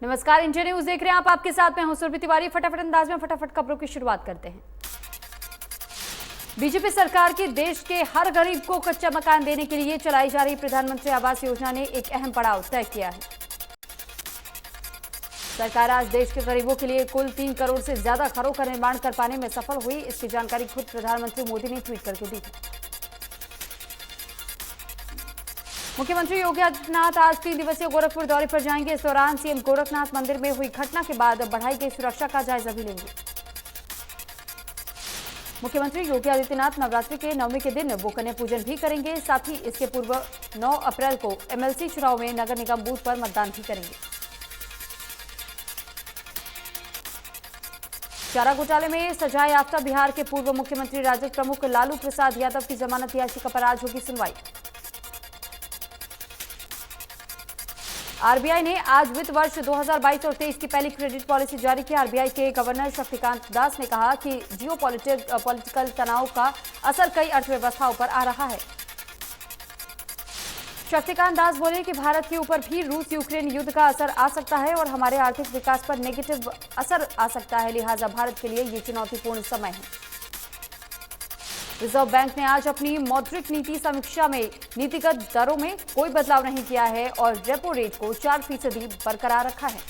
नमस्कार, India news देख रहे हैं आप। आपके साथ में हूं सुरभि तिवारी। फटाफट अंदाज में फटाफट खबरों की शुरुआत करते हैं। बीजेपी सरकार की देश के हर गरीब को कच्चा मकान देने के लिए चलाई जा रही प्रधानमंत्री आवास योजना ने एक अहम पड़ाव तय किया है। सरकार आज देश के गरीबों के लिए कुल 3 करोड़ से ज्यादा घरों का निर्माण कर पाने में सफल हुई। इसकी जानकारी खुद प्रधानमंत्री मोदी ने ट्वीट करके दी। मुख्यमंत्री योगी आदित्यनाथ आज 3 दिवसीय गोरखपुर दौरे पर जाएंगे। इस दौरान सीएम गोरखनाथ मंदिर में हुई घटना के बाद बढ़ाई गई सुरक्षा का जायजा भी लेंगे। मुख्यमंत्री योगी आदित्यनाथ नवरात्रि के 9वें के दिन वो कन्या पूजन भी करेंगे। साथ ही इसके पूर्व 9 अप्रैल को एमएलसी चुनाव में नगर निगम बूथ पर मतदान भी करेंगे। चारा घोटाले में सजा याफ्ता बिहार के पूर्व मुख्यमंत्री राजद प्रमुख लालू प्रसाद यादव की जमानत याचिका पर आज होगी सुनवाई। आरबीआई ने आज वित्त वर्ष 2022 और 23 की पहली क्रेडिट पॉलिसी जारी की। आरबीआई के गवर्नर शक्तिकांत दास ने कहा कि जियोपॉलिटिकल तनाव का असर कई अर्थव्यवस्थाओं पर आ रहा है। शक्तिकांत दास बोले कि भारत के ऊपर भी रूस यूक्रेन युद्ध का असर आ सकता है और हमारे आर्थिक विकास पर नेगेटिव असर आ सकता है। लिहाजा भारत के लिए ये चुनौतीपूर्ण समय है। रिजर्व बैंक ने आज अपनी मौद्रिक नीति समीक्षा में नीतिगत दरों में कोई बदलाव नहीं किया है और रेपो रेट को 4% बरकरार रखा है।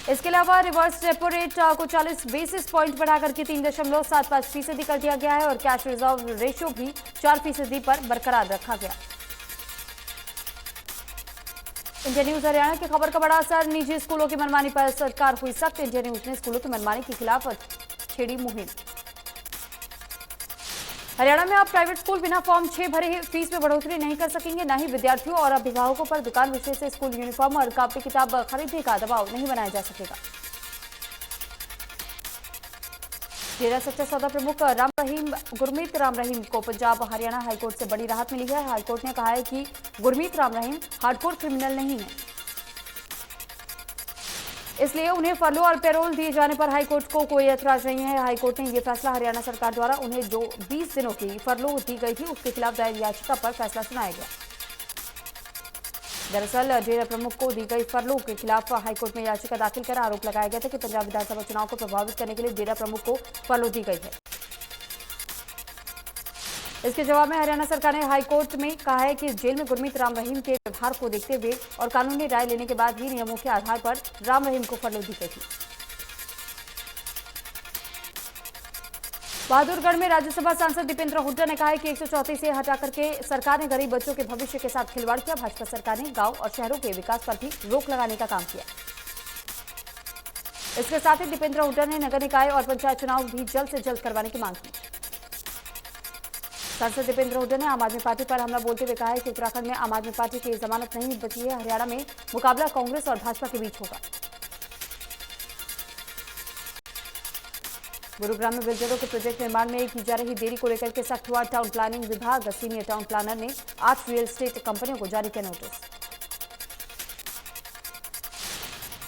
इसके अलावा रिवर्स रेपो रेट को 40 बेसिस पॉइंट बढ़ाकर के 3.75% कर दिया गया है और कैश रिजर्व रेशियो भी 4% पर बरकरार रखा गया। इंडिया न्यूज हरियाणा की खबर का बड़ा असर। निजी स्कूलों की मनमानी पर सरकार हुई सख्त। इंडिया न्यूज ने स्कूलों की मनमानी के खिलाफ छेड़ी मुहिम। हरियाणा में अब प्राइवेट स्कूल बिना फॉर्म 6 भरे फीस में बढ़ोतरी नहीं कर सकेंगे। न ही विद्यार्थियों और अभिभावकों पर दुकान विशेष से स्कूल यूनिफॉर्म और कॉपी किताब खरीदने का दबाव नहीं बनाया जा सकेगा। डेरा सच्चा सौदा प्रमुख गुरमीत राम रहीम को पंजाब हरियाणा हाईकोर्ट से बड़ी राहत मिली है। हाईकोर्ट ने कहा है कि गुरमीत राम रहीम हार्डकोर क्रिमिनल नहीं है, इसलिए उन्हें फरलो और पैरोल दिए जाने पर हाईकोर्ट को कोई ऐतराज नहीं है। हाईकोर्ट ने यह फैसला हरियाणा सरकार द्वारा उन्हें जो 20 दिनों की फरलो दी गई थी उसके खिलाफ दायर याचिका पर फैसला सुनाया गया। दरअसल डेरा प्रमुख को दी गई फरलो के खिलाफ हाईकोर्ट में याचिका दाखिल कर आरोप लगाया गया था कि पंजाब विधानसभा चुनाव को प्रभावित करने के लिए डेरा प्रमुख को फरलो दी गई है। इसके जवाब में हरियाणा सरकार ने हाईकोर्ट में कहा है कि जेल में गुरमीत राम रहीम के व्यवहार को देखते हुए और कानूनी राय लेने के बाद ही नियमों के आधार पर राम रहीम को फरलो दी गई थी। बहादुरगढ़ में राज्यसभा सांसद दीपेंद्र हुड्डा ने कहा है कि 134 से हटा करके सरकार ने गरीब बच्चों के भविष्य के साथ खिलवाड़ किया। भाजपा सरकार ने गांव और शहरों के विकास पर भी रोक लगाने का काम किया। इसके साथ ही दीपेंद्र हुड्डा ने नगर निकाय और पंचायत चुनाव भी जल्द से जल्द करवाने की मांग की। सांसद दीपेंद्र हुड्डा ने आम आदमी पार्टी पर हमला बोलते हुए कहा है कि उत्तराखंड में आम आदमी पार्टी की जमानत नहीं बची है। हरियाणा में मुकाबला कांग्रेस और भाजपा के बीच होगा। गुरुग्राम में बिल्डरों के प्रोजेक्ट निर्माण में की जा रही देरी को लेकर के सख्त हुआ। टाउन प्लानिंग विभाग सीनियर टाउन प्लानर ने 8 रियल एस्टेट कंपनियों को जारी किया नोटिस।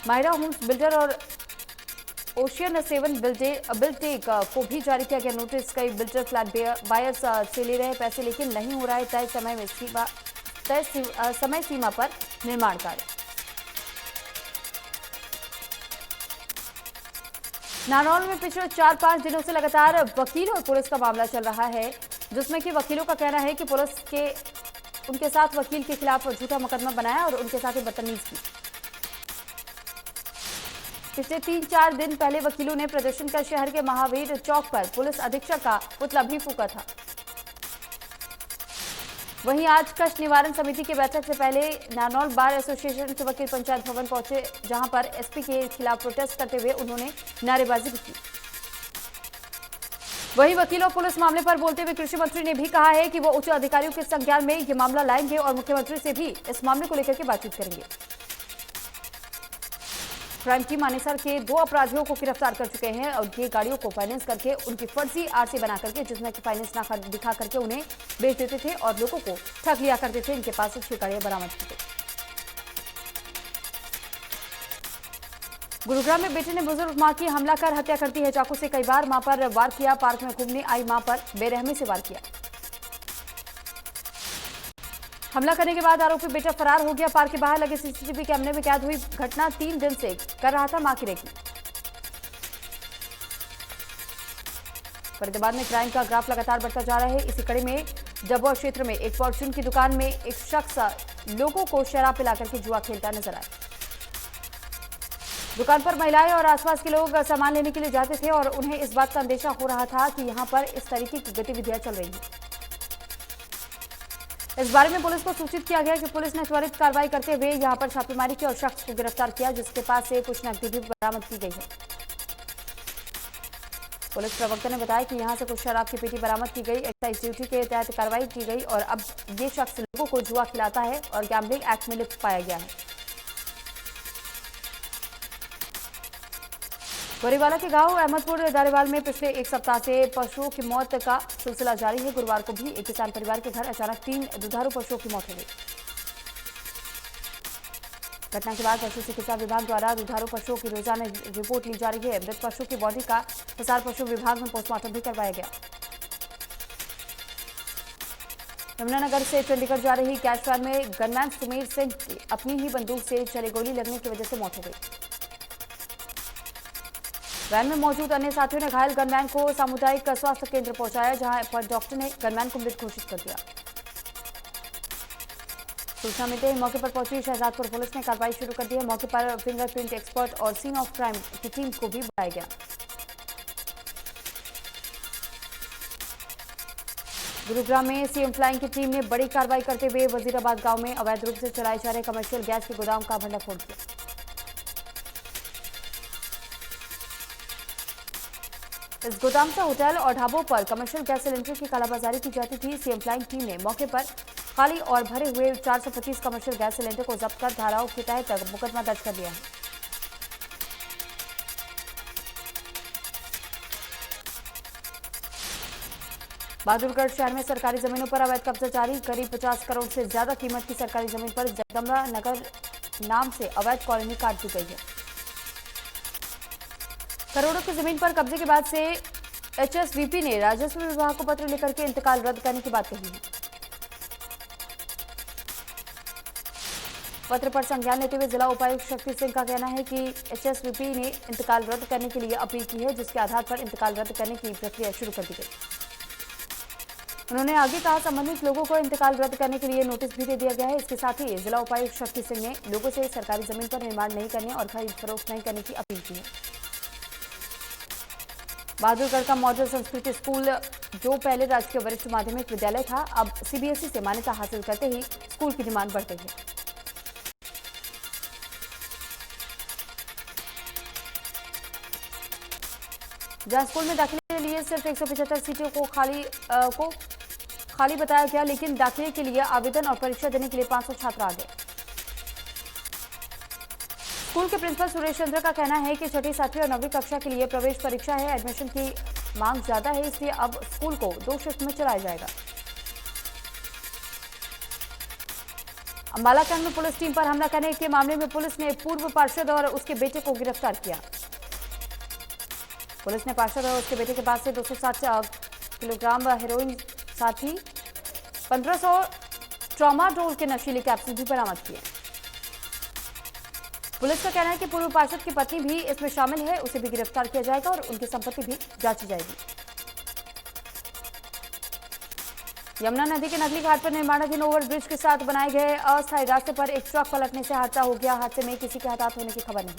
माहिरा होम्स बिल्डर और ओशियन 7 बिल्टेक को भी जारी किया गया नोटिस। कई बिल्डर फ्लैट बायर्स से ले रहे पैसे लेकिन नहीं हो रहा है तय समय सीमा पर निर्माण कार्य। नारनौल में पिछले 4-5 दिनों से लगातार वकील और पुलिस का मामला चल रहा है, जिसमें कि वकीलों का कहना है कि पुलिस के उनके साथ वकील के खिलाफ झूठा मुकदमा बनाया और उनके साथ ही बदतमीजी की। पिछले 3-4 दिन पहले वकीलों ने प्रदर्शन कर शहर के महावीर चौक पर पुलिस अधीक्षक का पुतला भी फूंका था। वहीं आज कष्ट निवारण समिति की बैठक से पहले नारनौल बार एसोसिएशन के वकील पंचायत भवन पहुंचे, जहां पर एसपी के खिलाफ प्रोटेस्ट करते हुए उन्होंने नारेबाजी भी की। वहीं वकील और पुलिस मामले पर बोलते हुए कृषि मंत्री ने भी कहा है कि वो उच्च अधिकारियों के संज्ञान में ये मामला लाएंगे और मुख्यमंत्री से भी इस मामले को लेकर के बातचीत करेंगे। क्राइम टीम मानेसर के 2 अपराधियों को गिरफ्तार कर चुके हैं और ये गाड़ियों को फाइनेंस करके उनकी फर्जी आरसी बना करके, जिसमें कि फाइनेंस ना दिखा करके उन्हें बेच देते थे और लोगों को ठग लिया करते थे। इनके पास से 6 गाड़ियां बरामद की गई। गुरुग्राम में बेटे ने बुजुर्ग मां की हमला कर हत्या कर दी है। चाकू से कई बार मां पर वार किया। पार्क में घूमने आई मां पर बेरहमी से वार किया। हमला करने के बाद आरोपी बेटा फरार हो गया। पार्क के बाहर लगे सीसीटीवी कैमरे में कैद हुई घटना। 3 दिन से कर रहा था मां की रेकी। फरीदाबाद में क्राइम का ग्राफ लगातार बढ़ता जा रहा है। इसी कड़ी में जबुआ क्षेत्र में एक फॉर्च्यून की दुकान में एक शख्स लोगों को शराब पिलाकर के जुआ खेलता नजर आया। दुकान पर महिलाएं और आसपास के लोग सामान लेने के लिए जाते थे और उन्हें इस बात का अंदेशा हो रहा था कि यहां पर इस तरीके की गतिविधियां चल रही हैं। इस बारे में पुलिस को सूचित किया गया कि पुलिस ने त्वरित कार्रवाई करते हुए यहां पर छापेमारी की और शख्स को गिरफ्तार किया, जिसके पास से कुछ नकदी भी बरामद की गई है। पुलिस प्रवक्ता ने बताया कि यहां से कुछ शराब की पेटी बरामद की गई। एक्साइज ड्यूटी के तहत कार्रवाई की गई और अब ये शख्स लोगों को जुआ खिलाता है और गैम्बलिंग एक्ट में लिप्त पाया गया है। गोरीवाला के गांव अहमदपुर दारेवाल में पिछले एक सप्ताह से पशुओं की मौत का सिलसिला जारी है। गुरुवार को भी एक किसान परिवार के घर अचानक 3 दुधारू पशुओं की मौत हो गई। घटना के बाद पशु चिकित्सा विभाग द्वारा दुधारू पशुओं की रोजाना रिपोर्ट ली जा रही है। मृत पशु की बॉडी का हिसार पशु विभाग में पोस्टमार्टम भी करवाया गया। यमुनानगर से चंडीगढ़ जा रही कैश वैन में गनमैन सुमेर सिंह की अपनी ही बंदूक से चली गोली लगने की वजह से मौत हो गई। वैन में मौजूद अन्य साथियों ने घायल गनमैन को सामुदायिक स्वास्थ्य केंद्र पहुंचाया, जहां पर डॉक्टर ने गनमैन को मृत घोषित कर दिया। सूचना मिलते ही मौके पर पहुंची शहजादपुर पुलिस ने कार्रवाई शुरू कर दी है। मौके पर फिंगरप्रिंट एक्सपर्ट और सीन ऑफ क्राइम की टीम को भी बुलाया गया। गुरुग्राम में सीएम फ्लाइंग की टीम ने बड़ी कार्रवाई करते हुए वजीराबाद गांव में अवैध रूप से चलाए जा रहे कमर्शियल गैस के गोदाम का भंडाफोड़ किया। इस गोदाम से होटल और ढाबों पर कमर्शियल गैस सिलेंडर की कालाबाजारी की जाती थी। सीएम फ्लाइंग टीम ने मौके पर खाली और भरे हुए 425 कमर्शियल गैस सिलेंडर को जब्त कर धाराओं के तहत मुकदमा दर्ज कर लिया है। बहादुरगढ़ शहर में सरकारी जमीनों पर अवैध कब्जा जारी। करीब 50 करोड़ से ज्यादा कीमत की सरकारी जमीन पर जगदम्बा नगर नाम से अवैध कॉलोनी काट दी गई है। करोड़ों की जमीन पर कब्जे के बाद से एचएसवीपी ने राजस्व विभाग को पत्र लिखकर के इंतकाल रद्द करने की बात कही है। पत्र पर संज्ञान लेते हुए जिला उपायुक्त शक्ति सिंह का कहना है कि एचएसवीपी ने इंतकाल रद्द करने के लिए अपील की है, जिसके आधार पर इंतकाल रद्द करने की प्रक्रिया शुरू कर दी गई। उन्होंने आगे कहा, संबंधित लोगों को इंतकाल रद्द करने के लिए नोटिस भी दे दिया गया है। इसके साथ ही जिला उपायुक्त शक्ति सिंह ने लोगों से सरकारी जमीन पर निर्माण नहीं करने और खरीद फरोख्त नहीं करने की अपील की है। बहादुरगढ़ का मॉडल संस्कृति स्कूल, जो पहले राजकीय वरिष्ठ माध्यमिक विद्यालय था, अब सीबीएसई से मान्यता हासिल करते ही स्कूल की डिमांड बढ़ गई है। जहां स्कूल में दाखिले के लिए सिर्फ 175 सीटों को खाली बताया गया, लेकिन दाखिले के लिए आवेदन और परीक्षा देने के लिए 500 छात्र आ गए। स्कूल के प्रिंसिपल सुरेश चंद्र का कहना है कि छठी, 7वीं और 9वीं कक्षा के लिए प्रवेश परीक्षा है। एडमिशन की मांग ज्यादा है, इसलिए अब स्कूल को 2 शिफ्ट में चलाया जाएगा। अंबाला कैंट में पुलिस टीम पर हमला करने के मामले में पुलिस ने पूर्व पार्षद और उसके बेटे को गिरफ्तार किया। पुलिस ने पार्षद और उसके बेटे के पास से 260 किलोग्राम हेरोइन, साथ ही 1500 ट्रामाडोल के नशीले कैप्सूल भी बरामद किए। पुलिस का कहना है कि पूर्व पार्षद की पत्नी भी इसमें शामिल है, उसे भी गिरफ्तार किया जाएगा और उनकी संपत्ति भी जांची जाएगी। यमुना नदी के नकली घाट पर निर्माणाधीन ओवरब्रिज के साथ बनाए गए अस्थायी रास्ते पर एक ट्रक पलटने से हादसा हो गया। हादसे में किसी के हताहत होने की खबर नहीं।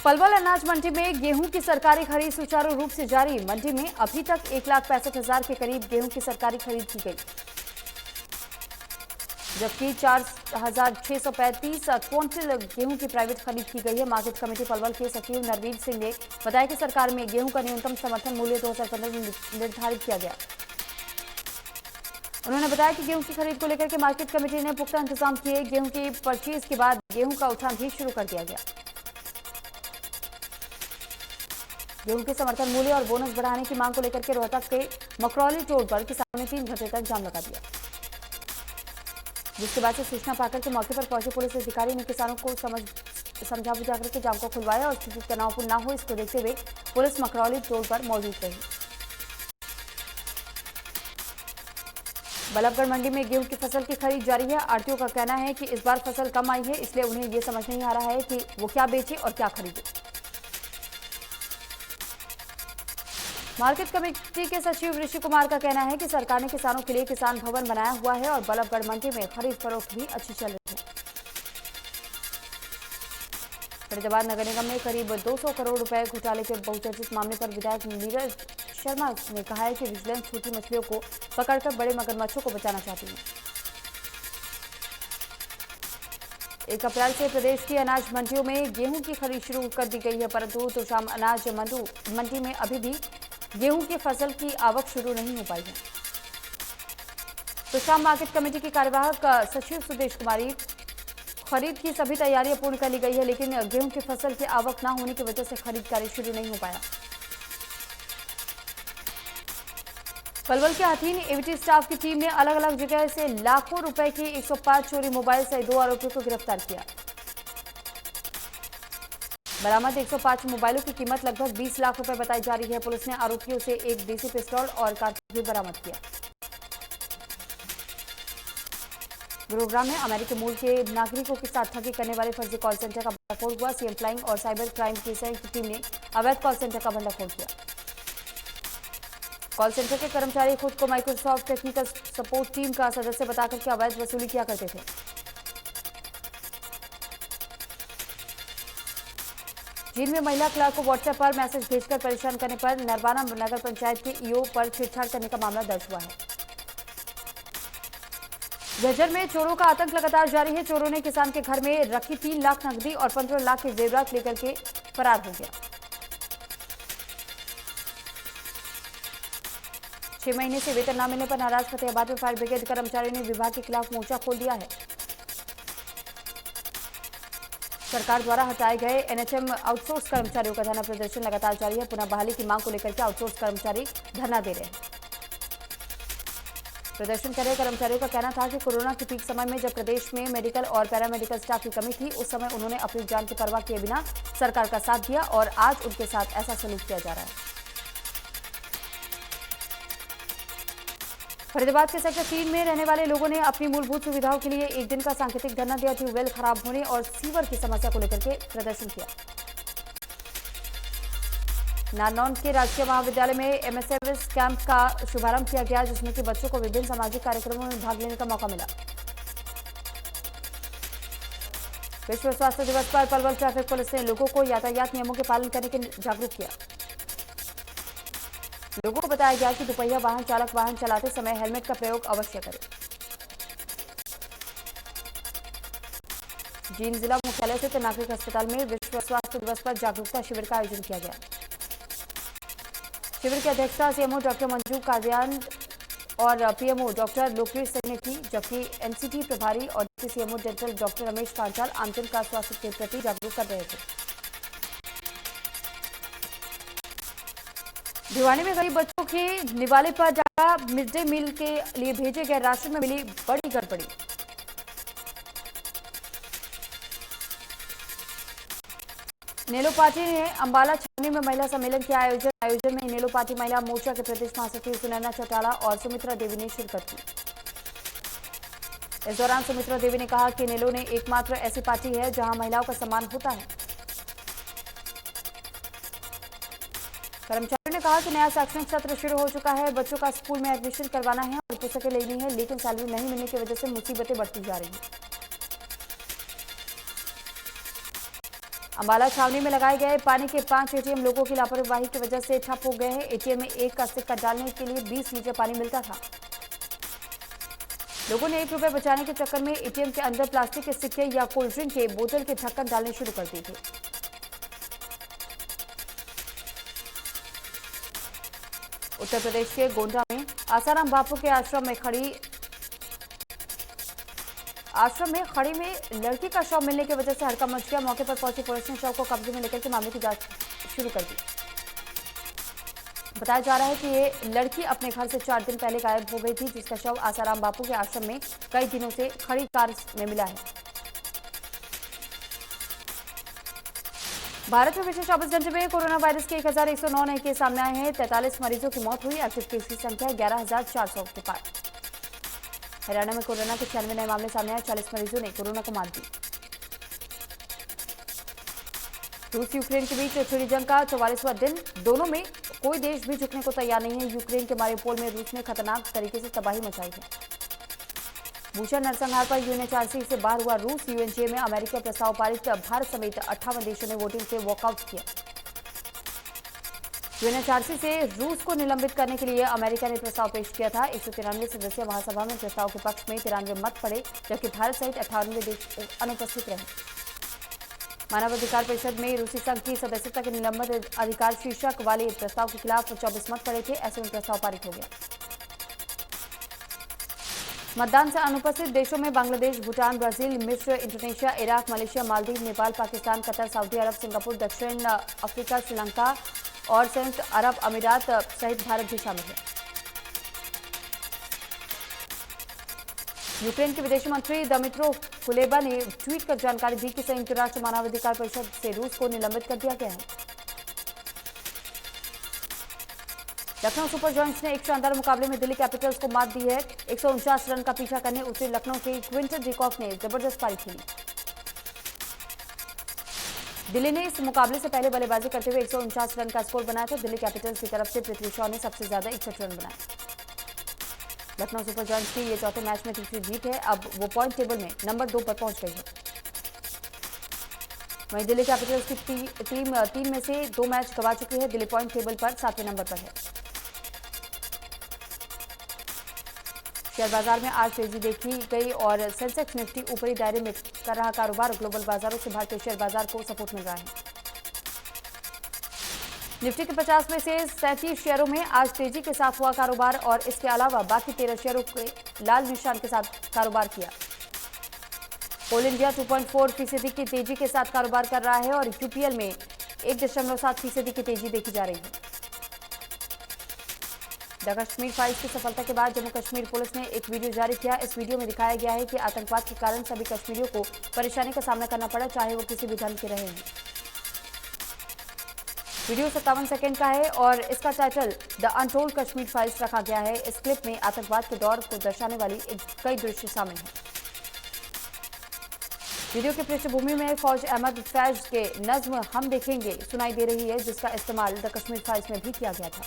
पलवल अनाज मंडी में गेहूं की सरकारी खरीद सुचारू रूप से जारी। मंडी में अभी तक 1,65,000 के करीब गेहूं की सरकारी खरीद की गई, जबकि 4,635 क्विंटल गेहूं की प्राइवेट खरीद की गई है। मार्केट कमेटी पलवल के सचिव नरवीर सिंह ने बताया कि सरकार में गेहूं का न्यूनतम समर्थन मूल्य 2015 में निर्धारित किया गया। उन्होंने बताया कि गेहूं की खरीद को लेकर के मार्केट कमेटी ने पुख्ता इंतजाम किए। गेहूं की परचेज के बाद गेहूं का उठान भी शुरू कर दिया गया। गेहूं के समर्थन मूल्य और बोनस बढ़ाने की मांग को लेकर के रोहतक के मकरौली रोड पर किसानों ने 3 घंटे तक जाम लगा दिया, जिसके बाद से सूचना पाकर के मौके पर पहुंचे पुलिस अधिकारी ने किसानों को समझा बुझा करके जाम को खुलवाया और स्थिति तनावपूर्ण न हो, इसको देखते हुए पुलिस मकरौली रोड पर मौजूद रही। बल्लभगढ़ मंडी में गेहूं की फसल की खरीद जारी है। आढ़तियों का कहना है कि इस बार फसल कम आई है, इसलिए उन्हें ये समझ नहीं आ रहा है कि वो क्या बेचे और क्या खरीदे। मार्केट कमेटी के सचिव ऋषि कुमार का कहना है कि सरकार ने किसानों के लिए किसान भवन बनाया हुआ है और बल्लभगढ़ मंडी में खरीद फरोख्त भी अच्छी चल रही है। फरीदाबाद नगर निगम में करीब 200 करोड़ रुपए घोटाले के बहुचर्चित मामले पर विधायक नीरज शर्मा ने कहा है कि विजिलेंस छोटी मछलियों को पकड़कर बड़े मगरमच्छों को बचाना चाहती है। 1 अप्रैल से प्रदेश की अनाज मंडियों में गेहूं की खरीद शुरू कर दी गई है, परंतु तोशाम अनाज मंडी में अभी भी गेहूं की फसल की आवक शुरू नहीं हो पाई है। तोशाम मार्केट कमेटी की कार्यवाहक सचिव सुदेश कुमारी, खरीद की सभी तैयारियां पूर्ण कर ली गई है, लेकिन गेहूं की फसल की आवक न होने की वजह से खरीद कार्य शुरू नहीं हो पाया। पलवल के हथीन एवीटी स्टाफ की टीम ने अलग अलग जगह से लाखों रुपए की 105 चोरी मोबाइल से 2 आरोपियों को गिरफ्तार किया। बरामद 105 मोबाइलों की कीमत लगभग 20 लाख रुपए बताई जा रही है। पुलिस ने आरोपियों से एक देसी पिस्तौल और कारतूस भी बरामद किया। गुरुग्राम में अमेरिकी मूल के नागरिकों के साथ ठगी करने वाले फर्जी कॉल सेंटर का भंडाफोड़ हुआ। सीएम फ्लाइंग और साइबर क्राइम की संयुक्त टीम ने अवैध कॉल सेंटर का भंडाफोड़ किया। कॉल सेंटर के कर्मचारी खुद को माइक्रोसॉफ्ट टेक्निकल सपोर्ट टीम का सदस्य बताकर के अवैध वसूली किया करते थे। चीन में महिला क्लर्क को व्हाट्सएप पर मैसेज भेजकर परेशान करने पर नरवाना नगर पंचायत के ईओ पर छेड़छाड़ करने का मामला दर्ज हुआ है। झज्जर में चोरों का आतंक लगातार जारी है। चोरों ने किसान के घर में रखी 3 लाख नकदी और 15 लाख के जेवरात लेकर के फरार हो गया। 6 महीने से वेतन न मिलने पर नाराज फतेहाबाद में फायर ब्रिगेड कर्मचारियों ने विभाग के खिलाफ मोर्चा खोल दिया है। सरकार द्वारा हटाए गए एनएचएम आउटसोर्स कर्मचारियों का धरना प्रदर्शन लगातार जारी है। पुनः बहाली की मांग को लेकर के आउटसोर्स कर्मचारी धरना दे रहे हैं। प्रदर्शन कर रहे कर्मचारियों का कहना था कि कोरोना के पीक समय में जब प्रदेश में मेडिकल और पैरामेडिकल स्टाफ की कमी थी, उस समय उन्होंने अपनी जान की परवाह किए बिना सरकार का साथ दिया और आज उनके साथ ऐसा सलूक किया जा रहा है। फरीदाबाद के सेक्टर 3 में रहने वाले लोगों ने अपनी मूलभूत सुविधाओं के लिए एक दिन का सांकेतिक धरना दिया। ट्यूबवेल खराब होने और सीवर की समस्या को लेकर के प्रदर्शन किया। नारनौल के राजकीय महाविद्यालय में एमएसएमएस कैंप का शुभारंभ किया गया, जिसमें कि बच्चों को विभिन्न सामाजिक कार्यक्रमों में भाग लेने का मौका मिला। विश्व स्वास्थ्य दिवस पर पलवल ट्रैफिक पुलिस ने लोगों को यातायात नियमों के पालन करने के लिए जागरूक किया। लोगों को बताया गया कि दुपहिया वाहन चालक वाहन चलाते समय हेलमेट का प्रयोग अवश्य करें। जींद जिला मुख्यालय स्थित नागरिक अस्पताल में विश्व स्वास्थ्य दिवस पर जागरूकता शिविर का आयोजन किया गया। शिविर की अध्यक्षता सीएमओ डॉक्टर मंजू कादियान और पीएमओ डॉक्टर लोकप्रीत सिंह ने की, जबकि एनसीटी प्रभारी और deputy CMO dental doctor Ramesh Panchal आमजन का स्वास्थ्य के प्रति जागरूक कर रहे थे। भिवानी में गरीब बच्चों के निवाले पर जाकर मिड डे मील के लिए भेजे गए राशन में मिली बड़ी गड़बड़ी। नेलो पार्टी ने अंबाला छावनी में महिला सम्मेलन किया आयोजन में नेलो पार्टी महिला मोर्चा के प्रदेश महासचिव सुनैना चौटाला और सुमित्रा देवी ने शिरकत की। इस दौरान सुमित्रा देवी ने कहा कि नेलो ने एकमात्र ऐसी पार्टी है जहां महिलाओं का सम्मान होता है। कर्मचारियों ने कहा कि नया शैक्षणिक सत्र शुरू हो चुका है, बच्चों का स्कूल में एडमिशन करवाना है और पुस्तकें लेनी है, लेकिन सैलरी नहीं मिलने की वजह से मुसीबतें बढ़ती जा रही हैं। अंबाला छावनी में लगाए गए पानी के 5 एटीएम लोगों की लापरवाही की वजह से ठप हो गए हैं। एटीएम में 1 का सिक्का डालने के लिए 20 लीटर पानी मिलता था। लोगों ने 1 रुपए बचाने के चक्कर में एटीएम के अंदर प्लास्टिक के सिक्के या कोल्ड ड्रिंक के बोतल के ढक्कन डालने शुरू कर दिए थे। उत्तर प्रदेश के गोंडा में आसाराम बापू के आश्रम में खड़ी में लड़की का शव मिलने की वजह से हड़कंप मच गया। मौके पर पहुंची पुलिस ने शव को कब्जे में लेकर के मामले की जांच शुरू कर दी। बताया जा रहा है कि ये लड़की अपने घर से 4 दिन पहले गायब हो गई थी, जिसका शव आसाराम बापू के आश्रम में कई दिनों से खड़ी कार में मिला है। भारत में पिछले 24 घंटे में कोरोना वायरस के 1109 नए केस सामने आए हैं। 43 मरीजों की मौत हुई। एक्टिव केस की संख्या 11,400 के पार। हरियाणा में कोरोना के 96 नए मामले सामने आए, 40 मरीजों ने कोरोना को मात दी। रूस यूक्रेन के बीच छिड़ी जंग का 44वां दिन, दोनों में कोई देश भी झुकने को तैयार नहीं है। यूक्रेन के मारियोपोल में रूस ने खतरनाक तरीके से तबाही मचाई है। भूषण नरसंहार पर यूएनएचआरसी से बाहर हुआ रूस, यूएनजीए में अमेरिका प्रस्ताव पारित, भारत समेत 58 देशों ने वोटिंग से वॉकआउट किया। यूएनएचआरसी से रूस को निलंबित करने के लिए अमेरिका ने प्रस्ताव पेश किया था। 193 सदस्यीय महासभा में प्रस्ताव के पक्ष में 93 मत पड़े, जबकि भारत सहित 98 देश अनुपस्थित रहे। मानवाधिकार परिषद में रूसी संघ की सदस्यता के निलंबन अधिकार शीर्षक वाले प्रस्ताव के खिलाफ 24 मत पड़े थे। ऐसे में प्रस्ताव पारित हो गया। मतदान से अनुपस्थित देशों में बांग्लादेश, भूटान, ब्राजील, मिस्र, Indonesia, Iraq, Malaysia, Maldives, Nepal, Pakistan, Qatar, Saudi Arab, Singapore, दक्षिण अफ्रीका, श्रीलंका और संयुक्त अरब अमीरात सहित भारत भी शामिल है। यूक्रेन के विदेश मंत्री दमित्रो कुलेबा ने ट्वीट कर जानकारी दी कि संयुक्त राष्ट्र मानवाधिकार परिषद से रूस को निलंबित कर दिया गया है। लखनऊ सुपर जॉयंट्स ने एक शानदार मुकाबले में दिल्ली कैपिटल्स को मात दी है। 149 रन का पीछा करने उतरे लखनऊ के क्विंटन डिकॉक ने जबरदस्त पारी खेली। दिल्ली ने इस मुकाबले से पहले बल्लेबाजी करते हुए 149 रन का स्कोर बनाया था। दिल्ली कैपिटल्स की तरफ से पृथ्वी शॉ ने सबसे ज्यादा 61 रन बनाए। लखनऊ सुपर जॉयंट्स की ये चौथे मैच में तीसरी जीत है। अब वो पॉइंट टेबल में नंबर 2 पर पहुंच गई है। वहीं दिल्ली कैपिटल्स की टीम 3 में से 2 मैच गंवा चुकी है। दिल्ली पॉइंट टेबल पर 7वें नंबर पर है। शेयर बाजार में आज तेजी देखी गई और सेंसेक्स निफ्टी ऊपरी दायरे में कर रहा कारोबार। ग्लोबल बाजारों से भारतीय शेयर बाजार को सपोर्ट मिल रहा है। निफ्टी के 50 में से 37 शेयरों में आज तेजी के साथ हुआ कारोबार और इसके अलावा बाकी 13 शेयरों के लाल निशान के साथ कारोबार किया। कोल इंडिया 2.4% की तेजी के साथ कारोबार कर रहा है और यूपीएल में 1.7% की तेजी देखी जा रही है। द कश्मीर फाइल्स की सफलता के बाद जम्मू कश्मीर पुलिस ने एक वीडियो जारी किया। इस वीडियो में दिखाया गया है कि आतंकवाद के कारण सभी कश्मीरियों को परेशानी का सामना करना पड़ा, चाहे वो किसी भी धर्म के रहे हों। वीडियो 57 सेकंड का है और इसका title the untold Kashmir files रखा गया है। इस क्लिप में आतंकवाद के दौर को दर्शाने वाली कई दृश्य शामिल हैं। वीडियो की पृष्ठभूमि में फौज अहमद फैज के नज्म हम देखेंगे सुनाई दे रही है, जिसका इस्तेमाल द कश्मीर फाइल्स में भी किया गया था।